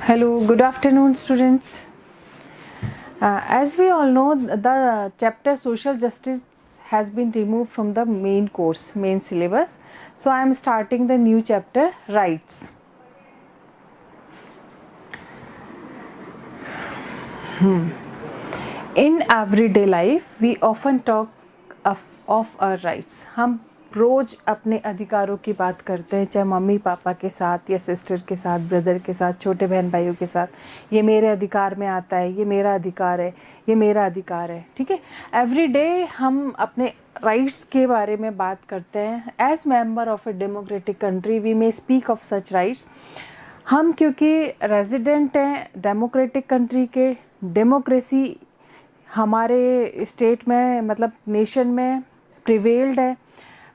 Hello, good afternoon, students. As we all know, the chapter Social Justice has been removed from the main course, main syllabus. So, I am starting the new chapter, Rights. In everyday life, we often talk of our rights. हम रोज़ अपने अधिकारों की बात करते हैं, चाहे mummy papa के साथ या सिस्टर के साथ, ब्रदर के साथ, छोटे बहन भाइयों के साथ। ये मेरे अधिकार में आता है, ये मेरा अधिकार है, ये मेरा अधिकार है, ठीक है। एवरी डे हम अपने राइट्स के बारे में बात करते हैं। As member of a democratic country we may speak of such rights. हम क्योंकि रेजिडेंट हैं डेमोक्रेटिक कंट्री के, डेमोक्रेसी हमारे स्टेट में मतलब नेशन में प्रिवेल्ड है,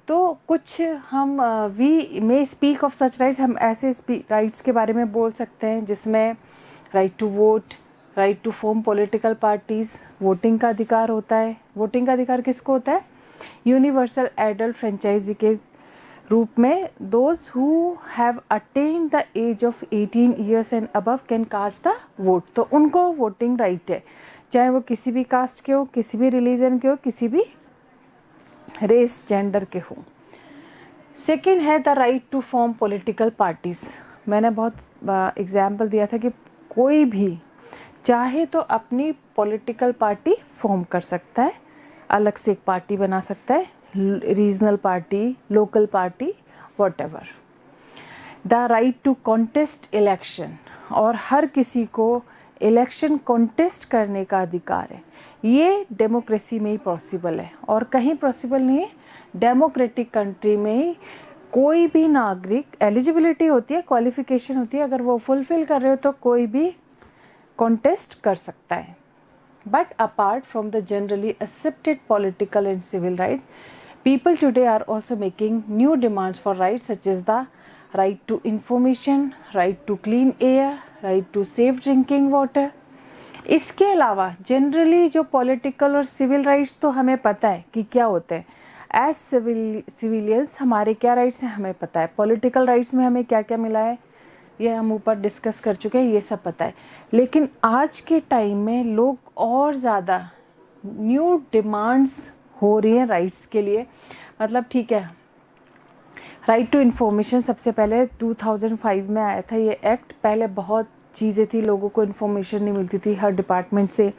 तो कुछ हम we may speak of such rights, हम ऐसे राइट्स के बारे में बोल सकते हैं जिसमें right to vote, right to form political parties, voting का अधिकार होता है। वोटिंग का अधिकार किसको होता है? यूनिवर्सल एडल्ट फ्रेंचाइजी के रूप में those who have attend the age of 18 years and above can cast the vote. तो उनको वोटिंग राइट है, चाहे वो किसी भी कास्ट के हो, किसी भी रिलीजन के हो, किसी भी रेस जेंडर के हो। सेकंड है the right to form political parties. मैंने बहुत एग्जाम्पल दिया था कि कोई भी चाहे तो अपनी पॉलिटिकल पार्टी फॉर्म कर सकता है, अलग से एक पार्टी बना सकता है, regional party, local party, whatever. The right to contest election, और हर किसी को इलेक्शन कॉन्टेस्ट करने का अधिकार है। ये डेमोक्रेसी में ही पॉसिबल है और कहीं पॉसिबल नहीं है। डेमोक्रेटिक कंट्री में ही कोई भी नागरिक, एलिजिबिलिटी होती है, क्वालिफिकेशन होती है, अगर वो फुलफिल कर रहे हो तो कोई भी कॉन्टेस्ट कर सकता है। But apart from the generally accepted political and civil rights, people today are also making new demands for rights such as the right to information, right to clean air, right to safe drinking water. इसके अलावा generally जो political और civil rights तो हमें पता है कि क्या होते हैं। एज सिविलियंस हमारे क्या राइट्स हैं हमें पता है। पॉलिटिकल राइट्स में हमें क्या क्या मिला है ये हम ऊपर डिस्कस कर चुके हैं, ये सब पता है। लेकिन आज के टाइम में लोग और ज़्यादा न्यू डिमांड्स हो रही हैं राइट्स के लिए। मतलब ठीक है, राइट टू इन्फॉर्मेशन सबसे पहले 2005 में आया था ये एक्ट। पहले बहुत चीज़ें थी, लोगों को इन्फॉर्मेशन नहीं मिलती थी, हर डिपार्टमेंट से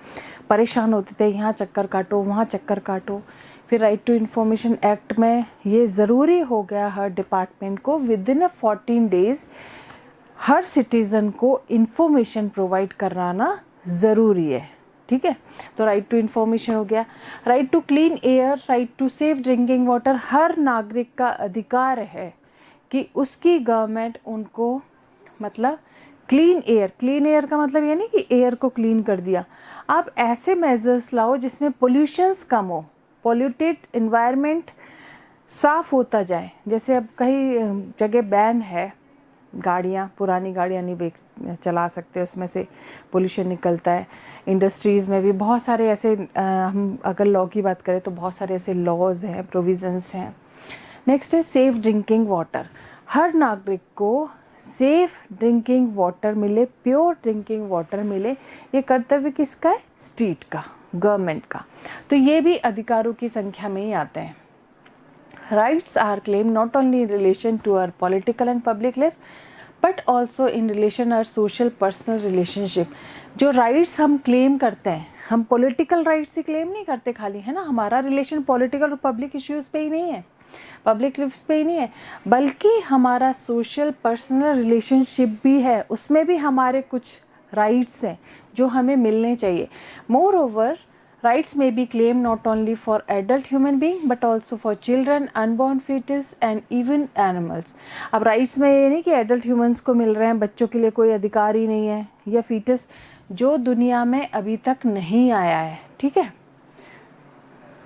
परेशान होते थे, यहाँ चक्कर काटो वहाँ चक्कर काटो। फिर राइट टू इन्फॉर्मेशन एक्ट में ये ज़रूरी हो गया हर डिपार्टमेंट को विदिन 14 डेज़ हर सिटीज़न को इन्फॉर्मेशन प्रोवाइड कराना ज़रूरी है, ठीक है। तो राइट टू इन्फॉर्मेशन हो गया। Right to clean air, right to safe drinking water, हर नागरिक का अधिकार है कि उसकी गवर्नमेंट उनको मतलब क्लीन एयर का मतलब ये नहीं कि एयर को क्लीन कर दिया, आप ऐसे मेजर्स लाओ जिसमें पोल्यूशंस कम हो, पोल्यूटेड इन्वायरमेंट साफ़ होता जाए। जैसे अब कई जगह बैन है, गाड़ियाँ, पुरानी गाड़ियाँ नहीं चला सकते, उसमें से पोल्यूशन निकलता है। इंडस्ट्रीज़ में भी बहुत सारे ऐसे हम अगर लॉ की बात करें तो बहुत सारे ऐसे लॉज हैं, प्रोविज़न्स हैं। नेक्स्ट है सेफ़ ड्रिंकिंग वाटर। हर नागरिक को सेफ़ ड्रिंकिंग वाटर मिले, प्योर ड्रिंकिंग वाटर मिले, ये कर्तव्य किसका है? स्टेट का, गवर्नमेंट का। तो ये भी अधिकारों की संख्या में ही आते हैं। Rights are claimed not only in relation to our political and public lives, but also in relation our social personal relationship. जो rights हम claim करते हैं, हम political rights ही claim नहीं करते खाली, है ना। हमारा relation political और public issues पे ही नहीं है, public lives पे ही नहीं है, बल्कि हमारा social personal relationship भी है, उसमें भी हमारे कुछ rights हैं जो हमें मिलने चाहिए। Moreover, rights may be claimed not only for adult human being but also for children, unborn fetus and even animals. अब rights में ये नहीं कि adult humans को मिल रहे हैं, बच्चों के लिए कोई अधिकार ही नहीं है, या fetus जो दुनिया में अभी तक नहीं आया है, ठीक है,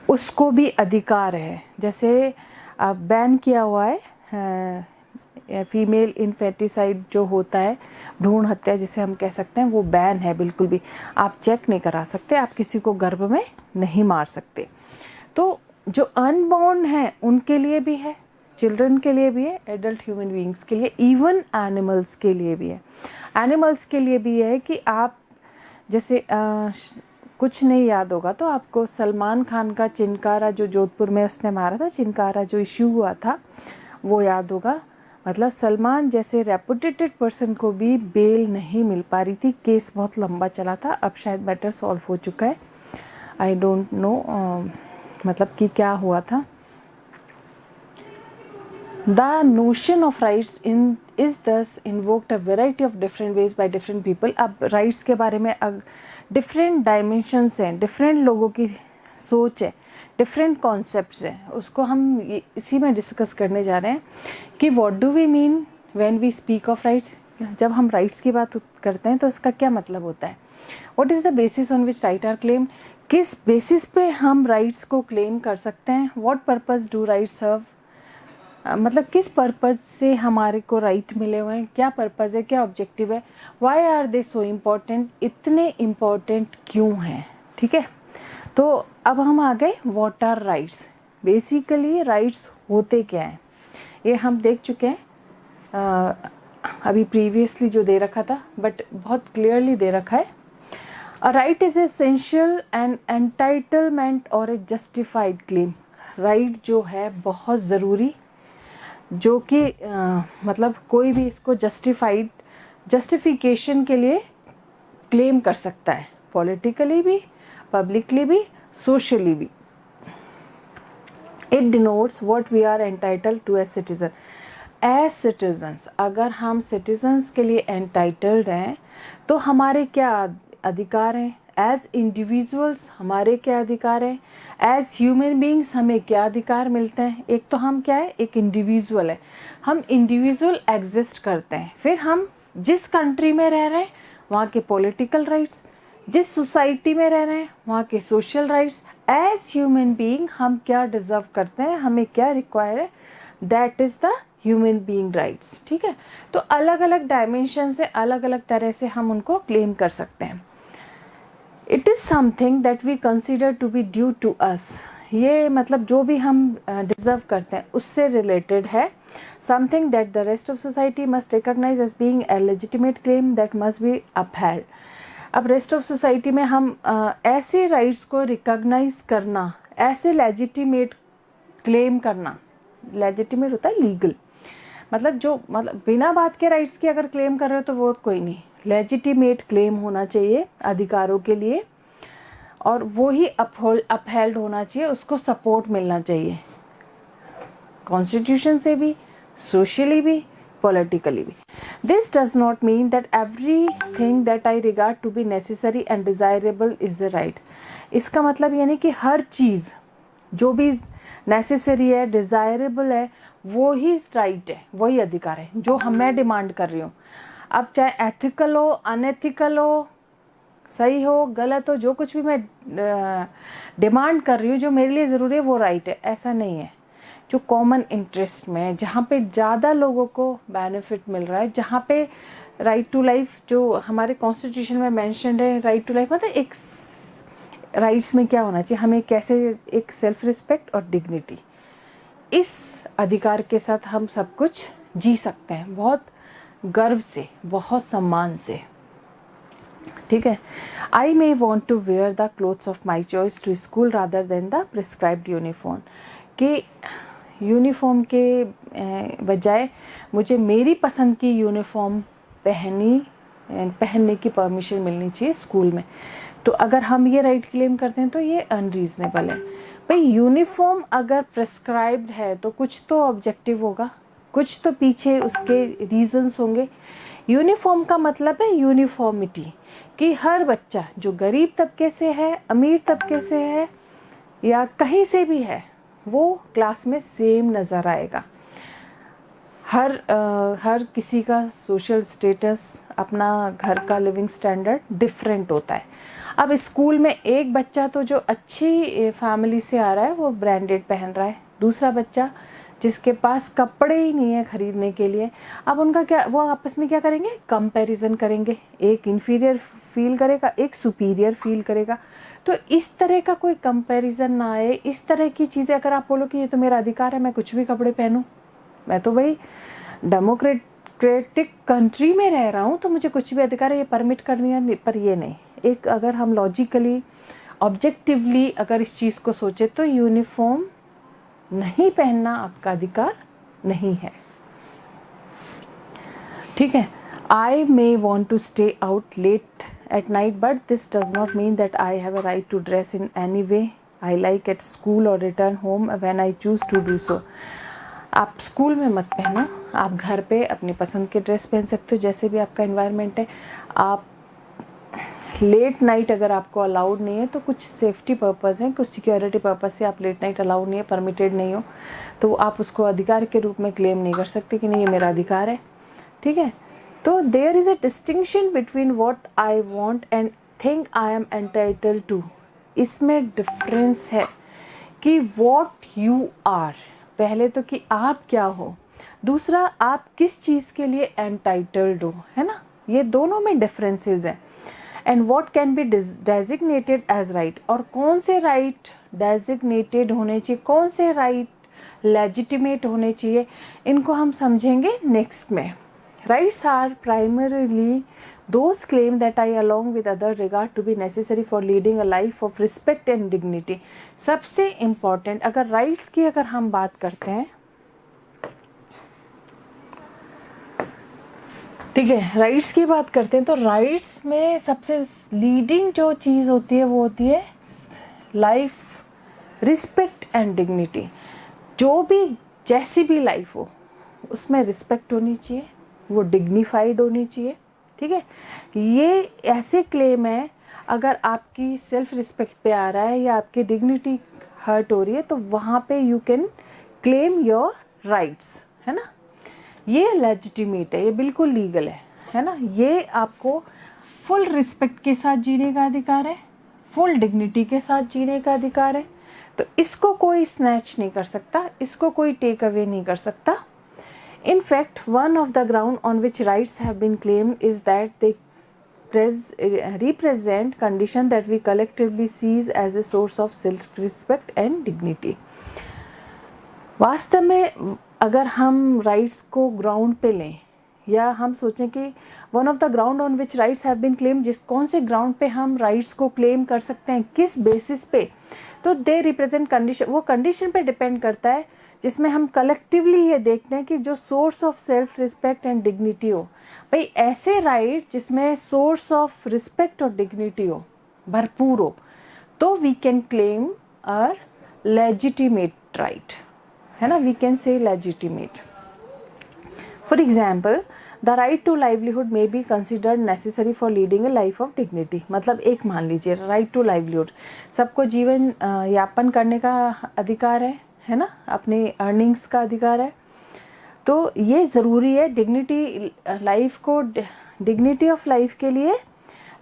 उसको भी अधिकार है। जैसे अब बैन किया हुआ है फीमेल इन्फेटिसाइड जो होता है, भ्रूण हत्या जिसे हम कह सकते हैं, वो बैन है बिल्कुल भी। आप चेक नहीं करा सकते, आप किसी को गर्भ में नहीं मार सकते। तो जो अनबॉर्न है उनके लिए भी है, चिल्ड्रन के लिए भी है, एडल्ट ह्यूमन बीइंग्स के लिए, इवन एनिमल्स के लिए भी है। एनिमल्स के लिए भी है कि आप जैसे कुछ नहीं याद होगा तो आपको सलमान खान का चिनकारा जो जोधपुर में उसने मारा था, चिनकारा जो इश्यू हुआ था वो याद होगा। मतलब सलमान जैसे रेपुटेटेड पर्सन को भी बेल नहीं मिल पा रही थी, केस बहुत लंबा चला था। अब शायद मैटर सॉल्व हो चुका है, आई डोंट नो मतलब कि क्या हुआ था। The notion of rights is thus invoked a variety of different ways by different people। अब rights के बारे में different dimensions हैं, different लोगों की सोच है, different concepts हैं, उसको हम इसी में डिस्कस करने जा रहे हैं कि what do we mean when we speak of rights। जब हम rights की बात करते हैं तो इसका क्या मतलब होता है। What is the basis on which rights are claimed, किस बेसिस पे हम rights को claim कर सकते हैं। What purpose do rights serve, मतलब किस पर्पज़ से हमारे को राइट मिले हुए हैं, क्या पर्पज़ है, क्या ऑब्जेक्टिव है, why are they so important, इतने इम्पॉर्टेंट क्यों हैं। ठीक है, तो अब हम आ गए what are rights. Basically rights होते क्या हैं ये हम देख चुके हैं अभी प्रीवियसली जो दे रखा था, बट बहुत क्लियरली दे रखा है। A right is essential and entitlement और ए जस्टिफाइड क्लेम। राइट जो है बहुत ज़रूरी, जो कि मतलब कोई भी इसको जस्टिफिकेशन के लिए क्लेम कर सकता है, पॉलिटिकली भी, पब्लिकली भी, सोशली भी। It denotes what we are entitled to as citizen. As citizens, अगर हम सिटीजन्स के लिए एंटाइटल्ड हैं तो हमारे क्या अधिकार हैं, एज इंडिविजुअल्स हमारे क्या अधिकार हैं, एज ह्यूमन बींग्स हमें क्या अधिकार मिलते हैं। एक तो हम क्या है, एक इंडिविजुअल है, हम इंडिविजुअल एग्जिस्ट करते हैं। फिर हम जिस कंट्री में रह रहे हैं वहाँ के पॉलिटिकल राइट्स, जिस सोसाइटी में रह रहे हैं वहाँ के social rights. As human being हम क्या डिज़र्व करते हैं, हमें क्या रिक्वायर है, that is the human being rights. ठीक है, तो अलग अलग डायमेंशन से अलग अलग तरह से हम उनको क्लेम कर सकते हैं। It is something that we consider to be due to us. ये मतलब जो भी हम डिज़र्व करते हैं उससे रिलेटेड है। Something that the rest of society must recognise as being a legitimate claim that must be upheld. अब रेस्ट ऑफ सोसाइटी में हम ऐसे राइट्स को रिकॉग्नाइज करना, ऐसे लेजिटिमेट क्लेम करना, लेजिटिमेट होता है लीगल, मतलब जो मतलब बिना बात के राइट्स की अगर क्लेम कर रहे हो तो वो कोई नहीं, लेजिटिमेट क्लेम होना चाहिए अधिकारों के लिए, और वो ही अपहेल्ड होना चाहिए, उसको सपोर्ट मिलना चाहिए कॉन्स्टिट्यूशन से भी, सोशली भी, पॉलिटिकली भी। This does not mean that everything that I regard to be necessary and desirable is the right. इसका मतलब यानी कि हर चीज़ जो भी नेसेसरी है, डिज़ायरेबल है, वो ही राइट है, वही अधिकार है जो मैं डिमांड कर रही हूँ। अब चाहे एथिकल हो, अनएथिकल हो, सही हो, गलत हो, जो कुछ भी मैं डिमांड कर रही हूँ जो मेरे लिए ज़रूरी है वो राइट है, ऐसा नहीं है। जो कॉमन इंटरेस्ट में, जहाँ पे ज़्यादा लोगों को बेनिफिट मिल रहा है, जहाँ पे राइट टू लाइफ जो हमारे कॉन्स्टिट्यूशन में मेंशन्ड है, राइट टू लाइफ मतलब एक राइट्स में क्या होना चाहिए, हमें कैसे एक सेल्फ रिस्पेक्ट और डिग्निटी, इस अधिकार के साथ हम सब कुछ जी सकते हैं, बहुत गर्व से, बहुत सम्मान से। ठीक है, I may want to wear the clothes of my choice to school rather than the prescribed uniform. कि यूनिफॉर्म के बजाय मुझे मेरी पसंद की यूनिफॉर्म पहनने की परमिशन मिलनी चाहिए स्कूल में। तो अगर हम ये राइट क्लेम करते हैं तो ये अनरीज़नेबल है। भाई यूनिफॉर्म अगर प्रिस्क्राइब्ड है तो कुछ तो ऑब्जेक्टिव होगा, कुछ तो पीछे उसके रीजंस होंगे। यूनिफॉर्म का मतलब है यूनिफॉर्मिटी, कि हर बच्चा जो गरीब तबके से है, अमीर तबके से है या कहीं से भी है, वो क्लास में सेम नज़र आएगा। हर किसी का सोशल स्टेटस, अपना घर का लिविंग स्टैंडर्ड डिफरेंट होता है। अब स्कूल में एक बच्चा तो जो अच्छी फैमिली से आ रहा है वो ब्रांडेड पहन रहा है, दूसरा बच्चा जिसके पास कपड़े ही नहीं है खरीदने के लिए, अब उनका क्या, वो आपस में क्या करेंगे, कंपैरिजन करेंगे, एक इन्फीरियर फील करेगा, एक सुपीरियर फील करेगा। तो इस तरह का कोई कंपैरिजन ना आए, इस तरह की चीज़ें। अगर आप बोलो कि ये तो मेरा अधिकार है, मैं कुछ भी कपड़े पहनूं, मैं तो भाई डेमोक्रेटिक कंट्री में रह रहा हूँ, तो मुझे कुछ भी अधिकार है ये परमिट करनी है, पर ये नहीं। एक अगर हम लॉजिकली ऑब्जेक्टिवली अगर इस चीज़ को सोचे तो यूनिफॉर्म नहीं पहनना आपका अधिकार नहीं है, ठीक है। I may want to stay out late at night, but this does not mean that I have a right to dress in any way I like at school or return home when I choose to do so. आप school में मत पहनो, आप घर पे अपनी पसंद के ड्रेस पहन सकते हो, जैसे भी आपका एनवायरनमेंट है। आप लेट नाइट अगर आपको अलाउड नहीं है तो कुछ सेफ्टी पर्पज़ हैं, कुछ सिक्योरिटी पर्पज़ से आप लेट नाइट अलाउड नहीं है, परमिटेड नहीं हो, तो आप उसको अधिकार के रूप में क्लेम नहीं कर सकते कि नहीं ये मेरा अधिकार है, ठीक है। तो there is a distinction between what I want and think I am entitled to. इसमें डिफरेंस है कि वॉट यू आर, पहले तो कि आप क्या हो, दूसरा आप किस चीज़ के लिए एंटाइटल्ड हो, है ना। ये दोनों में डिफरेंसेस हैं। And what can be designated as right, और कौन से राइट डेजिग्नेटेड होने चाहिए, कौन से राइट लेजिटिमेट होने चाहिए, इनको हम समझेंगे नेक्स्ट में। Rights are primarily those claims that I along with other regard to be necessary for leading a life of respect and dignity. सबसे important अगर rights की अगर हम बात करते हैं, ठीक है, राइट्स की बात करते हैं, तो राइट्स में सबसे लीडिंग जो चीज़ होती है वो होती है लाइफ, रिस्पेक्ट एंड डिग्निटी। जो भी जैसी भी लाइफ हो उसमें रिस्पेक्ट होनी चाहिए, वो डिग्निफाइड होनी चाहिए, ठीक है। ये ऐसे क्लेम है, अगर आपकी सेल्फ रिस्पेक्ट पे आ रहा है या आपकी डिग्निटी हर्ट हो रही है तो वहाँ पे you can claim your rights, है ना। ये लेजिटिमेट है, ये बिल्कुल लीगल है ना। ये आपको फुल रिस्पेक्ट के साथ जीने का अधिकार है, फुल डिग्निटी के साथ जीने का अधिकार है, तो इसको कोई स्नैच नहीं कर सकता, इसको कोई टेक अवे नहीं कर सकता। In fact, one of the ground on which rights have been claimed is that they represent condition that we collectively seize as a source of self-respect and dignity. वास्तव में अगर हम राइट्स को ground पे लें या हम सोचें कि one of the ground on which rights have been claim, जिस कौन से ग्राउंड पे हम राइट्स को क्लेम कर सकते हैं, किस बेसिस पे, तो दे रिप्रेजेंट कंडीशन, वो कंडीशन पे डिपेंड करता है जिसमें हम कलेक्टिवली ये देखते हैं कि जो source of self respect and dignity हो। भाई ऐसे राइट जिसमें सोर्स ऑफ रिस्पेक्ट और डिग्निटी हो, भरपूर हो, तो we can claim a legitimate right, है ना, we can say legitimate. For example, the right to livelihood may be considered necessary for leading a life of dignity. मतलब एक मान लीजिए राइट टू लाइवलीहुड, सबको जीवन यापन करने का अधिकार है ना, अपनी अर्निंग्स का अधिकार है, तो ये ज़रूरी है। डिग्निटी लाइफ को, डिग्निटी ऑफ लाइफ के लिए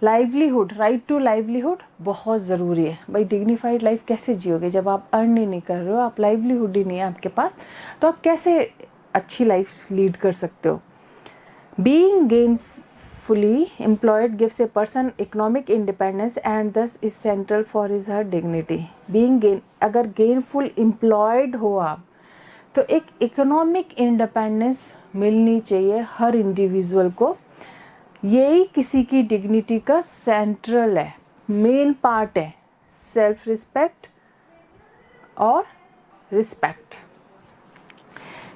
लाइवलीहुड, राइट टू लाइवलीहुड बहुत ज़रूरी है। भाई डिग्निफाइड लाइफ कैसे जियोगे जब आप अर्न ही नहीं कर रहे हो, आप लाइवलीहुड ही नहीं है आपके पास, तो आप कैसे अच्छी लाइफ लीड कर सकते हो। Being gainfully employed gives a person economic independence and thus is central for his her dignity. अगर gainful employed हो आप, तो एक इकोनॉमिक इंडिपेंडेंस मिलनी चाहिए हर इंडिविजुअल को। यही किसी की डिग्निटी का सेंट्रल है, मेन पार्ट है, सेल्फ रिस्पेक्ट और respect.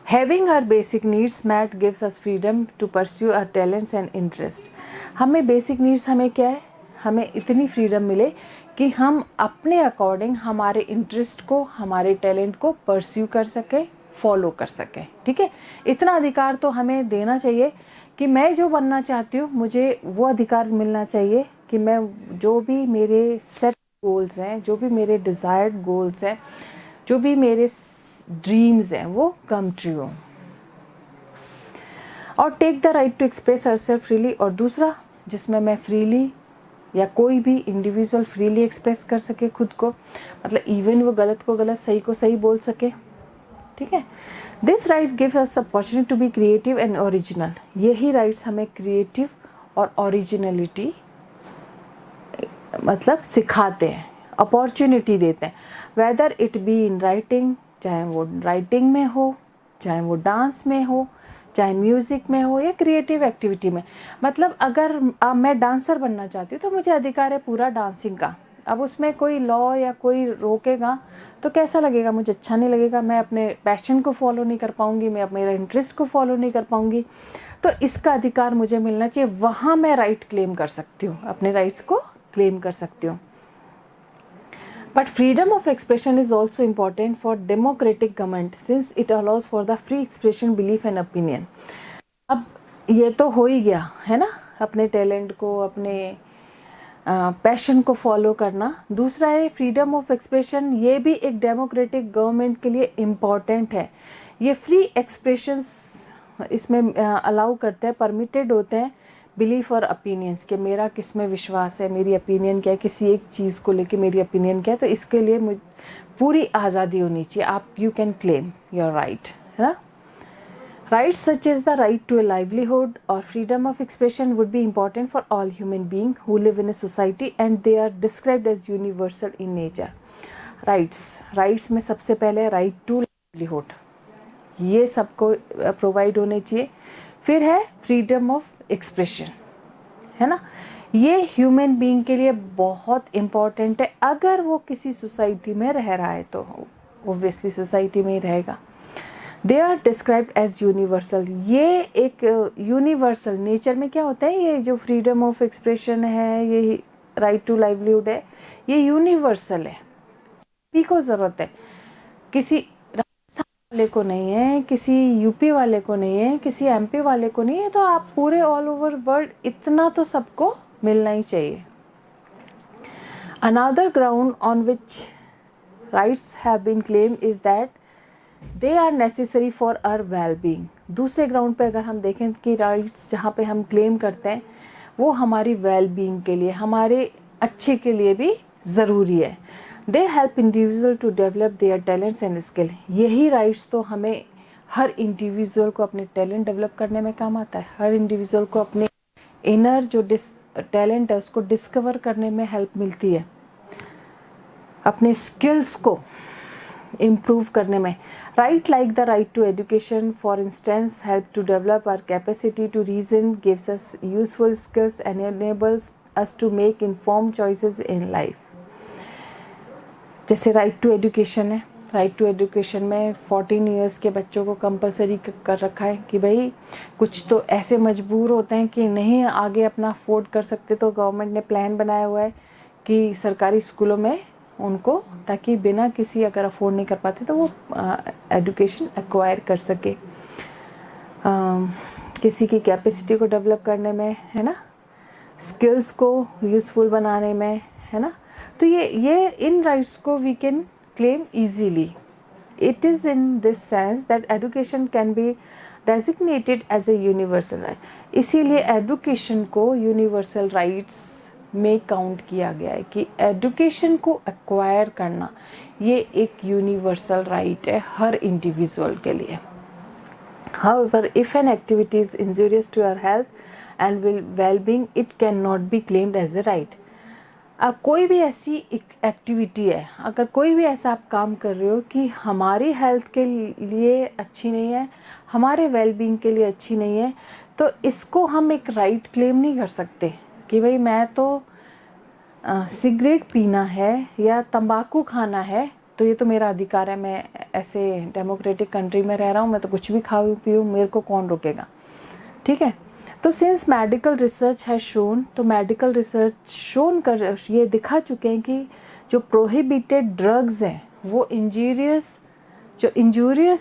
Having our basic needs met gives us freedom to pursue our talents and interest. हमें बेसिक नीड्स हमें क्या है, हमें इतनी फ्रीडम मिले कि हम अपने अकॉर्डिंग हमारे इंटरेस्ट को, हमारे टैलेंट को परस्यू कर सकें, फॉलो कर सकें, ठीक है। इतना अधिकार तो हमें देना चाहिए कि मैं जो बनना चाहती हूँ मुझे वो अधिकार मिलना चाहिए कि मैं जो भी मेरे सेट गोल्स हैं, जो भी मेरे डिज़ायर्ड गोल्स हैं, जो भी मेरे ड्रीम्स हैं वो कम ट्रू हो। और take the right to express herself freely, और दूसरा जिसमें मैं फ्रीली या कोई भी इंडिविजुअल फ्रीली एक्सप्रेस कर सके खुद को, मतलब इवन वो गलत को गलत, सही को सही बोल सके, ठीक है। This right gives us opportunity to be creative and original. यही राइट्स हमें क्रिएटिव और ओरिजिनलिटी मतलब सिखाते हैं, अपॉर्चुनिटी देते हैं। Whether it be in writing, चाहे वो राइटिंग में हो, चाहे वो डांस में हो, चाहे म्यूज़िक में हो या क्रिएटिव एक्टिविटी में। मतलब अगर मैं डांसर बनना चाहती हूँ तो मुझे अधिकार है पूरा डांसिंग का। अब उसमें कोई लॉ या कोई रोकेगा तो कैसा लगेगा, मुझे अच्छा नहीं लगेगा, मैं अपने पैशन को फॉलो नहीं कर पाऊँगी, मैं मेरा इंटरेस्ट को फॉलो नहीं कर पाऊँगी। तो इसका अधिकार मुझे मिलना चाहिए, वहाँ मैं राइट क्लेम कर सकती हूँ, अपने राइट्स को क्लेम कर सकती हूँ। But freedom of expression is also important for democratic government since it allows for the free expression, belief and opinion. अब ये तो हो ही गया है ना, अपने टैलेंट को, अपने पैशन को फॉलो करना। दूसरा है फ्रीडम ऑफ एक्सप्रेशन, ये भी एक डेमोक्रेटिक गवर्नमेंट के लिए इम्पॉर्टेंट है। ये फ्री एक्सप्रेशंस इसमें अलाउ करते हैं, परमिटेड होते हैं बिलीफ और ओपिनियंस के, मेरा किस में विश्वास है, मेरी ओपिनियन क्या है, किसी एक चीज़ को लेके मेरी ओपिनियन क्या है, तो इसके लिए मुझे पूरी आज़ादी होनी चाहिए। आप you can claim your right, है ना। Rights such as the right to a livelihood or freedom of expression would be important for all human beings who live in a society and they are described as universal in nature. Rights में सबसे पहले right to livelihood, ये सबको provide होने चाहिए। फिर है freedom of expression, है ना, ये ह्यूमन बीइंग के लिए बहुत इम्पॉर्टेंट है। अगर वो किसी सोसाइटी में रह रहा है तो ओब्वियसली सोसाइटी में ही रहेगा। They are described as universal, ये एक यूनिवर्सल नेचर में क्या होता है, ये जो फ्रीडम ऑफ एक्सप्रेशन है, ये राइट टू लाइवलीहुड है, ये यूनिवर्सल है, सभी को ज़रूरत है, किसी राजस्थान वाले को नहीं है, किसी यूपी वाले को नहीं है, किसी एमपी वाले को नहीं है, तो आप पूरे ऑल ओवर वर्ल्ड इतना तो सबको मिलना ही चाहिए। Another ground on which rights have been claimed is that they are necessary for our well being. दूसरे ग्राउंड पे अगर हम देखें कि राइट्स जहाँ पे हम क्लेम करते हैं वो हमारी वेल बीइंग के लिए, हमारे अच्छे के लिए भी ज़रूरी है। They help individual to develop their talents and skill, यही राइट्स तो हमें, हर इंडिविजुअल को अपने टैलेंट डेवलप करने में काम आता है, हर इंडिविजुअल को अपने इनर जो टैलेंट है उसको डिस्कवर करने में हेल्प मिलती है, अपने स्किल्स को इम्प्रूव करने में। Right like the right to education for instance help to develop our capacity to reason, gives us useful skills and enables us to make informed choices in life. जैसे right to education है, right to education में 14 years के बच्चों को compulsory कर रखा है कि भाई कुछ तो ऐसे मजबूर होते हैं कि नहीं आगे अपना अफोर्ड कर सकते, तो गवर्नमेंट ने प्लान बनाया हुआ है कि सरकारी स्कूलों में उनको, ताकि बिना किसी, अगर अफोर्ड नहीं कर पाते तो वो एजुकेशन एक्वायर कर सके, किसी की कैपेसिटी को डेवलप करने में, है ना, स्किल्स को यूज़फुल बनाने में, है ना। तो ये इन राइट्स को we can claim easily. It is in this sense that education can be designated as a universal right. इसीलिए एजुकेशन को यूनिवर्सल राइट्स में काउंट किया गया है कि एजुकेशन को एक्वायर करना ये एक यूनिवर्सल राइट है हर इंडिविजुअल के लिए। However, if an activity is injurious to our health and well-being, it cannot be claimed as a right. अब कोई भी ऐसी एक्टिविटी है, अगर कोई भी ऐसा आप काम कर रहे हो कि हमारी हेल्थ के लिए अच्छी नहीं है, हमारे वेलबींग के लिए अच्छी नहीं है, तो इसको हम एक राइट क्लेम नहीं कर सकते कि भाई मैं तो सिगरेट पीना है या तंबाकू खाना है तो ये तो मेरा अधिकार है, मैं ऐसे डेमोक्रेटिक कंट्री में रह रहा हूँ, मैं तो कुछ भी खाऊँ पीऊँ, मेरे को कौन रोकेगा, ठीक है। तो सिंस मेडिकल रिसर्च है शोन, तो मेडिकल रिसर्च शोन कर ये दिखा चुके हैं कि जो प्रोहिबिटेड ड्रग्स हैं वो इंजूरियस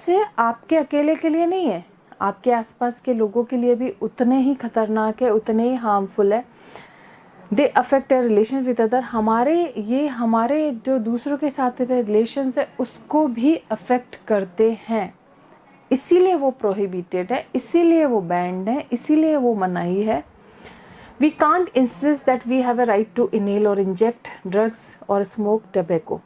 है, आपके अकेले के लिए नहीं है, आपके आसपास के लोगों के लिए भी उतने ही खतरनाक है, उतने ही हार्मफुल है। They affect a relation with other, हमारे जो दूसरों के साथ रिलेशन है उसको भी अफेक्ट करते हैं, इसीलिए वो प्रोहिबिटेड है, इसीलिए वो बैंड है, इसीलिए वो मनाही है। We can't insist that we have a right to inhale और इंजेक्ट ड्रग्स और स्मोक टबैको।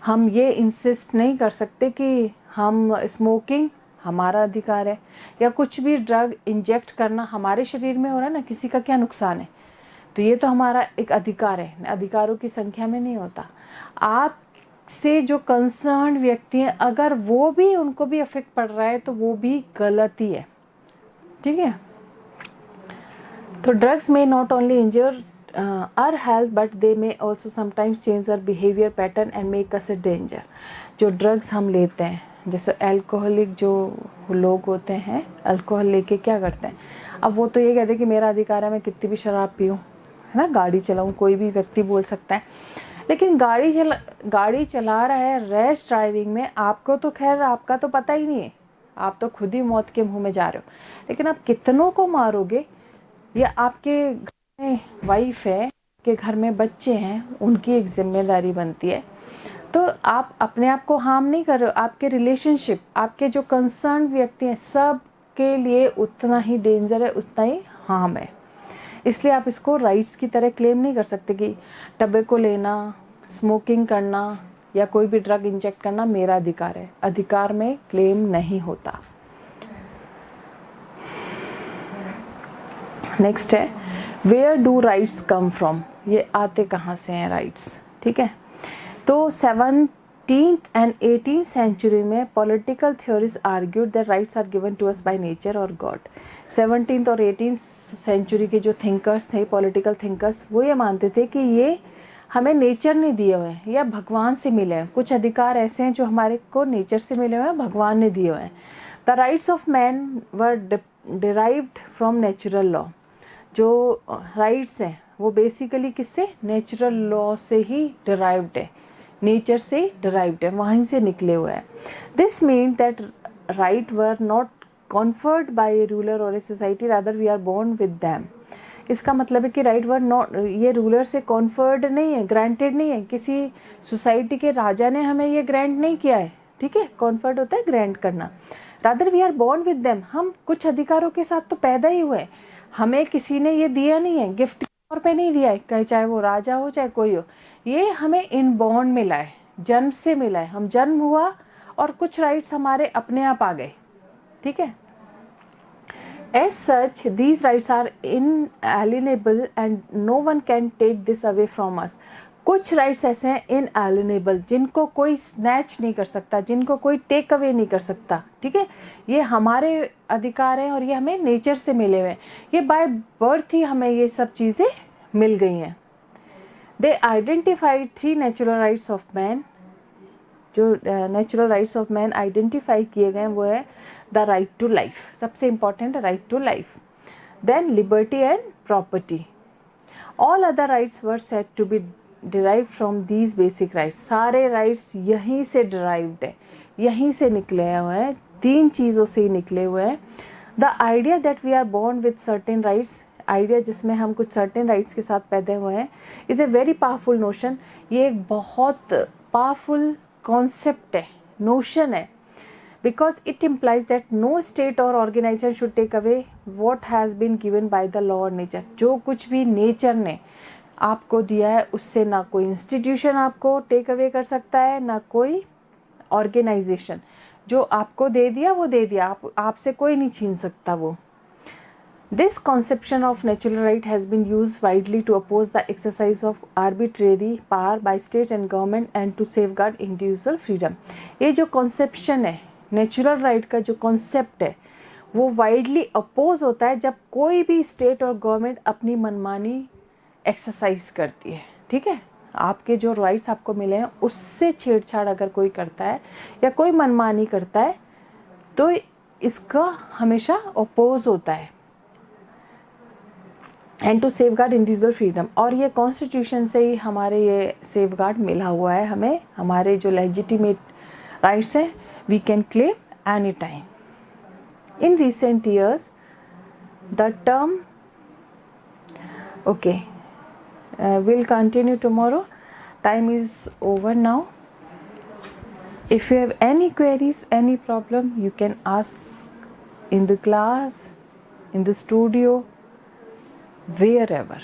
हम ये इंसिस्ट नहीं कर सकते कि हम स्मोकिंग हमारा अधिकार है या कुछ भी ड्रग इंजेक्ट करना हमारे शरीर में हो रहा है ना, किसी का क्या नुकसान है, तो ये तो हमारा एक अधिकार है, अधिकारों की संख्या में नहीं होता। आप से जो कंसर्न व्यक्ति हैं, अगर वो भी, उनको भी इफेक्ट पड़ रहा है तो वो भी गलत ही है, ठीक है। तो ड्रग्स में not only injure our health but they may also sometimes change our behavior pattern and make us a danger। जो ड्रग्स हम लेते हैं, जैसे अल्कोहलिक जो लोग होते हैं, अल्कोहल लेके क्या करते हैं, अब वो तो ये कहते हैं कि मेरा अधिकार है, मैं कितनी भी शराब पीऊँ, है ना, गाड़ी चलाऊँ, कोई भी व्यक्ति बोल सकता है। लेकिन गाड़ी चला रहा है रैश ड्राइविंग में, आपको तो खैर आपका तो पता ही नहीं है, आप तो खुद ही मौत के मुँह में जा रहे हो, लेकिन आप कितनों को मारोगे, या आपके घर में वाइफ है, के घर में बच्चे हैं, उनकी एक जिम्मेदारी बनती है। तो आप अपने आप को हार्म नहीं कर रहे हो, आपके रिलेशनशिप, आपके जो कंसर्न व्यक्ति हैं, सब के लिए उतना ही डेंजर है, उतना ही हार्म है। इसलिए आप इसको राइट्स की तरह क्लेम नहीं कर सकते कि टबैको लेना, स्मोकिंग करना या कोई भी ड्रग इंजेक्ट करना मेरा अधिकार है। अधिकार में क्लेम नहीं होता। नेक्स्ट है where do rights come from, ये आते कहाँ से हैं राइट्स, ठीक है। तो 17th and 18th सेंचुरी में political theories argued that rights are given to us by nature और गॉड। 17th और 18th सेंचुरी के जो थिंकर्स थे, पॉलिटिकल थिंकर्स, वो ये मानते थे कि ये हमें नेचर ने दिए हुए हैं या भगवान से मिले हैं। कुछ अधिकार ऐसे हैं जो हमारे को नेचर से मिले हुए हैं, भगवान ने दिए हुए हैं। The rights of man were derived from natural law. जो राइट्स हैं वो बेसिकली किससे, नेचुरल लॉ से ही डिराइव्ड है, नेचर से डिराइव्ड है, वहीं से निकले हुए हैं। This mean that right were not conferred by a ruler और a society, rather we are born with them. इसका मतलब है कि राइट वर नॉट, ये रूलर से कॉन्फर्ड नहीं है, ग्रांटेड नहीं है, किसी सोसाइटी के राजा ने हमें ये ग्रांट नहीं किया है, ठीक है। कॉन्फर्ड होता है ग्रांट करना। Rather we are born with them, हम कुछ अधिकारों के साथ तो पैदा ही हुए, हमें किसी ने ये दिया नहीं है, गिफ्ट के तौर पे नहीं दिया है, चाहे वो राजा हो चाहे कोई हो, ये हमें इनबॉर्न मिला है, जन्म से मिला है। हम जन्म हुआ और कुछ राइट्स हमारे अपने आप आ गए, ठीक है। As such these rights are inalienable and no one can take this away from us. कुछ राइट्स ऐसे हैं इनएलिनेबल, जिनको कोई स्नैच नहीं कर सकता, जिनको कोई टेक अवे नहीं कर सकता, ठीक है। ये हमारे अधिकार हैं और ये हमें नेचर से मिले हुए हैं, ये बाय बर्थ ही हमें ये सब चीज़ें मिल गई हैं। They identified 3 natural rights of man. जो natural rights of man identify किए गए वो है द राइट टू लाइफ, सबसे important right to life, then liberty and property. All other rights were said to be derive from these basic rights. सारे rights यहीं से derived है, यहीं से निकले हुए हैं, 3 चीज़ों से ही निकले हुए हैं। The idea that we are born with certain rights, idea जिसमें हम कुछ सर्टेन राइट्स के साथ पैदा हुए हैं, is a very powerful notion. ये एक बहुत पावरफुल कॉन्सेप्ट है, नोशन है, because it implies that no state or organization should take away what has been given by the law or nature। जो कुछ भी नेचर ने आपको दिया है उससे ना कोई इंस्टीट्यूशन आपको टेक अवे कर सकता है, ना कोई ऑर्गेनाइजेशन। जो आपको दे दिया वो दे दिया, आपसे कोई नहीं छीन सकता वो। This conception of natural right has been used widely to oppose the exercise of arbitrary power by state and government and to safeguard individual freedom। ये जो conception है, नेचुरल राइट का जो कॉन्सेप्ट है, वो वाइडली अपोज होता है जब कोई भी स्टेट और गवर्नमेंट अपनी मनमानी एक्सरसाइज करती है, ठीक है। आपके जो राइट्स आपको मिले हैं उससे छेड़छाड़ अगर कोई करता है या कोई मनमानी करता है तो इसका हमेशा अपोज होता है। And to safeguard individual freedom, और ये कॉन्स्टिट्यूशन से ही हमारे ये सेफगार्ड मिला हुआ है हमें, हमारे जो लेजिटिमेट राइट्स हैं we can claim anytime। In recent years the term, okay, we'll continue tomorrow, time is over now। if you have any queries, any problem, you can ask in the class, in the studio, wherever।